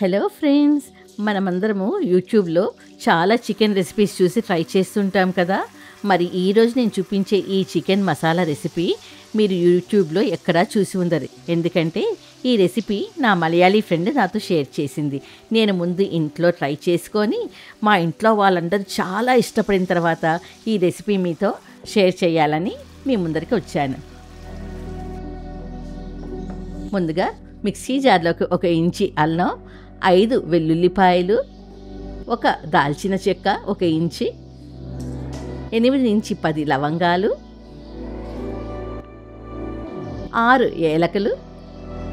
Hello friends, మనమందరము యూట్యూబ్లో చాలా చికెన్ రెసిపీస్ చూసి ట్రై చేస్తుంటాం కదా. మరి ఈరోజు నేను చూపించే ఈ చికెన్ మసాలా రెసిపీ మీరు యూట్యూబ్లో ఎక్కడా చూసి ఉండరు. ఎందుకంటే ఈ రెసిపీ నా మలయాళీ ఫ్రెండ్ నాతో షేర్ చేసింది. నేను ముందు ఇంట్లో ట్రై చేసుకొని మా ఇంట్లో వాళ్ళందరూ చాలా ఇష్టపడిన తర్వాత ఈ రెసిపీ మీతో షేర్ చేయాలని మీ ముందరికి వచ్చాను. ముందుగా మిక్సీ జార్లోకి 1 ఇంచి అల్లం, 5 వెల్లుల్లిపాయలు, 1 దాల్చిన చెక్క 1 ఇంచి, 8 నుంచి 10 లవంగాలు, 6 ఏలకలు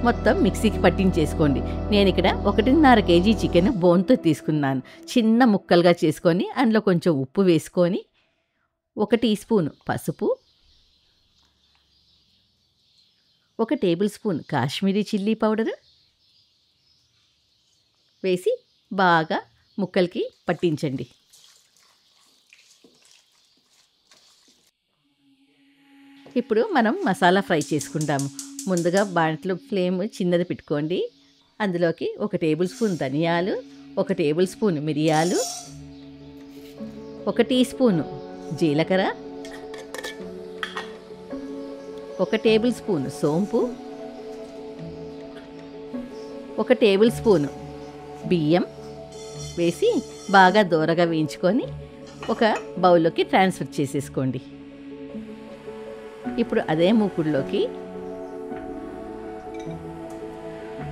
మొత్తం మిక్సీకి పట్టించేసుకోండి. నేను ఇక్కడ 1.5 కేజీ చికెన్ బోన్తో తీసుకున్నాను. చిన్న ముక్కలుగా చేసుకొని అందులో కొంచెం ఉప్పు వేసుకొని 1 టీ స్పూన్ పసుపు, 1 table spoon Kashmiri chilli powder వేసి బాగా ముక్కలకి పట్టించండి. ఇప్పుడు మనం మసాలా ఫ్రై చేసుకుంటాము. ముందుగా బాంట్లో ఫ్లేమ్ చిన్నది పెట్టుకోండి. అందులోకి 1 టేబుల్ స్పూన్ ధనియాలు, 1 టేబుల్ స్పూన్ మిరియాలు, 1 టీ స్పూను జీలకర్ర, 1 టేబుల్ స్పూన్ సోంపు, 1 టేబుల్ స్పూన్ బియ్యం వేసి బాగా దోరగా వేయించుకొని ఒక బౌల్లోకి ట్రాన్స్ఫర్ చేసేసుకోండి. ఇప్పుడు అదే మూకుడులోకి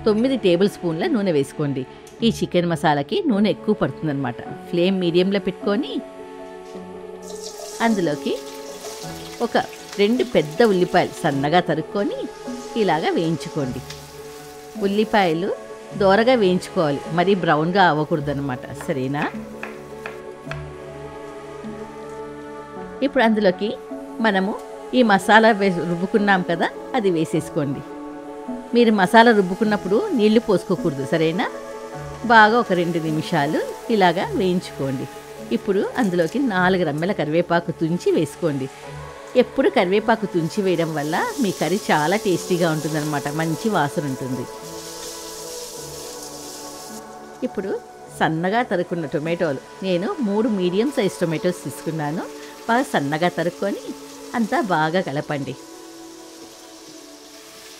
9 టేబుల్ స్పూన్ల నూనె వేసుకోండి. ఈ చికెన్ మసాలాకి నూనె ఎక్కువ పడుతుందన్నమాట. ఫ్లేమ్ మీడియంలో పెట్టుకొని అందులోకి 2 పెద్ద ఉల్లిపాయలు సన్నగా తరుక్కొని ఇలాగా వేయించుకోండి. ఉల్లిపాయలు దోరగా వేయించుకోవాలి, మరీ బ్రౌన్గా అవ్వకూడదు అనమాట. సరేనా? ఇప్పుడు అందులోకి మనము ఈ మసాలా రుబ్బుకున్నాం కదా, అది వేసేసుకోండి. మీరు మసాలా రుబ్బుకున్నప్పుడు నీళ్లు పోసుకోకూడదు. సరేనా? బాగా 2 నిమిషాలు ఇలాగా వేయించుకోండి. ఇప్పుడు అందులోకి 4 రెమ్మల కరివేపాకు తుంచి వేసుకోండి. ఎప్పుడు కరివేపాకు తుంచి వేయడం వల్ల మీ కర్రీ చాలా టేస్టీగా ఉంటుందన్నమాట. మంచి వాసన ఉంటుంది. ఇప్పుడు సన్నగా తరుక్కున్న టొమాటోలు, నేను 3 మీడియం సైజ్ టొమాటోస్ తీసుకున్నాను. బాగా సన్నగా తరుక్కొని అంతా బాగా కలపండి.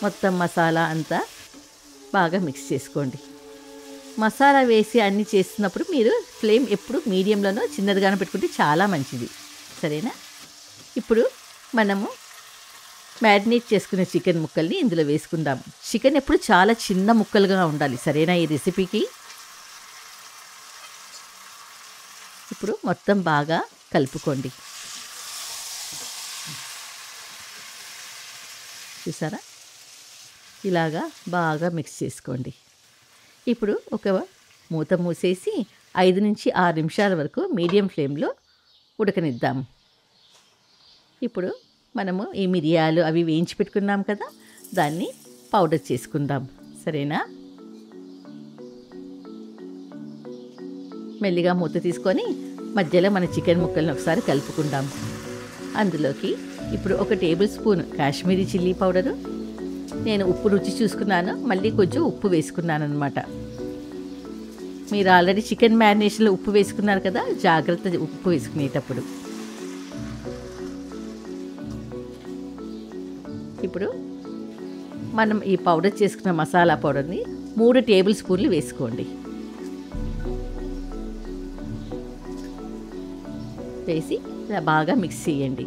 మొత్తం మసాలా అంతా బాగా మిక్స్ చేసుకోండి. మసాలా వేసి అన్నీ చేస్తున్నప్పుడు మీరు ఫ్లేమ్ ఎప్పుడు మీడియంలోనో చిన్నదిగానో పెట్టుకుంటే చాలా మంచిది. సరేనా? ఇప్పుడు మనము మ్యారినేట్ చేసుకునే చికెన్ ముక్కల్ని ఇందులో వేసుకుందాం. చికెన్ ఎప్పుడు చాలా చిన్న ముక్కలుగా ఉండాలి. సరేనా? ఈ రెసిపీకి ఇప్పుడు మొత్తం బాగా కలుపుకోండి. చూసారా? ఇలాగా బాగా మిక్స్ చేసుకోండి. ఇప్పుడు ఒక మూత మూసేసి 5 నుంచి 6 నిమిషాల వరకు మీడియం ఫ్లేమ్లో ఉడకనిద్దాము. ఇప్పుడు మనము ఈ మిరియాలు అవి వేయించి పెట్టుకున్నాం కదా, దాన్ని పౌడర్ చేసుకుందాం. సరేనా? మెల్లిగా మూత తీసుకొని మధ్యలో మన చికెన్ ముక్కల్ని ఒకసారి కలుపుకుందాం. అందులోకి ఇప్పుడు 1 table spoon Kashmiri chilli powder, నేను ఉప్పు రుచి చూసుకున్నాను, మళ్ళీ కొంచెం ఉప్పు వేసుకున్నాను అనమాట. మీరు ఆల్రెడీ చికెన్ మ్యారినేషన్లో ఉప్పు వేసుకున్నారు కదా, జాగ్రత్త ఉప్పు వేసుకునేటప్పుడు. ఇప్పుడు మనం ఈ పౌడర్ చేసుకున్న మసాలా పౌడర్ని 3 టేబుల్ స్పూన్లు వేసుకోండి. వేసి ఇలా బాగా మిక్స్ చేయండి.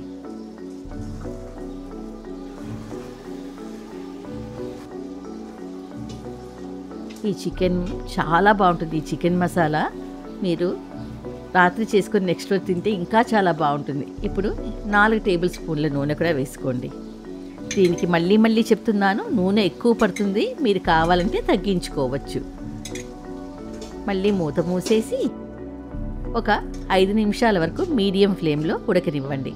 ఈ చికెన్ చాలా బాగుంటుంది. ఈ చికెన్ మసాలా మీరు రాత్రి చేసుకొని నెక్స్ట్ రోజు తింటే ఇంకా చాలా బాగుంటుంది. ఇప్పుడు 4 టేబుల్ స్పూన్ల నూనె కూడా వేసుకోండి. దీనికి మళ్ళీ చెప్తున్నాను, నూనె ఎక్కువ పడుతుంది. మీరు కావాలంటే తగ్గించుకోవచ్చు. మళ్ళీ మూత మూసేసి ఒక 5 నిమిషాల వరకు మీడియం ఫ్లేమ్లో ఉడకనివ్వండి.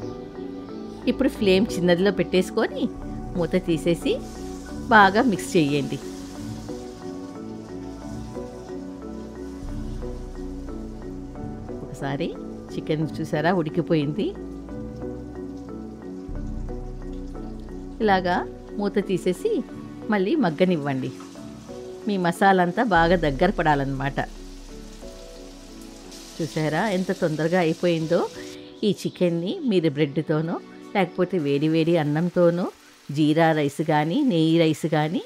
ఇప్పుడు ఫ్లేమ్ చిన్నదిలో పెట్టేసుకొని మూత తీసేసి బాగా మిక్స్ చేయండి. ఒకసారి చికెన్ చూసారా, ఉడికిపోయింది. ఇలాగా మూత తీసేసి మళ్ళీ మగ్గనివ్వండి. మీ మసాలా అంతా బాగా దగ్గర పడాలన్నమాట. చూసారా ఎంత తొందరగా అయిపోయిందో. ఈ చికెన్ని మీరు బ్రెడ్తోనో లేకపోతే వేడి వేడి అన్నంతోనో, జీరా రైస్ కానీ నెయ్యి రైస్ కానీ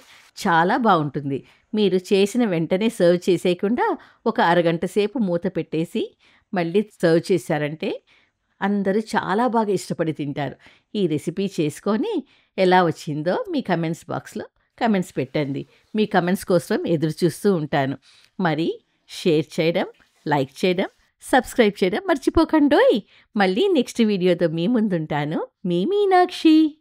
చాలా బాగుంటుంది. మీరు చేసిన వెంటనే సర్వ్ చేసేయకుండా ఒక అరగంట సేపు మూత పెట్టేసి మళ్ళీ సర్వ్ చేశారంటే అందరూ చాలా బాగా ఇష్టపడి తింటారు. ఈ రెసిపీ చేసుకొని ఎలా వచ్చిందో మీ కమెంట్స్ బాక్స్లో కమెంట్స్ పెట్టండి. మీ కమెంట్స్ కోసం ఎదురు చూస్తూ ఉంటాను. మరి షేర్ చేయడం, లైక్ చేయడం, సబ్స్క్రైబ్ చేయడం మర్చిపోకండోయ్. మళ్ళీ నెక్స్ట్ వీడియోతో మీ ముందుంటాను. మీ మీనాక్షి.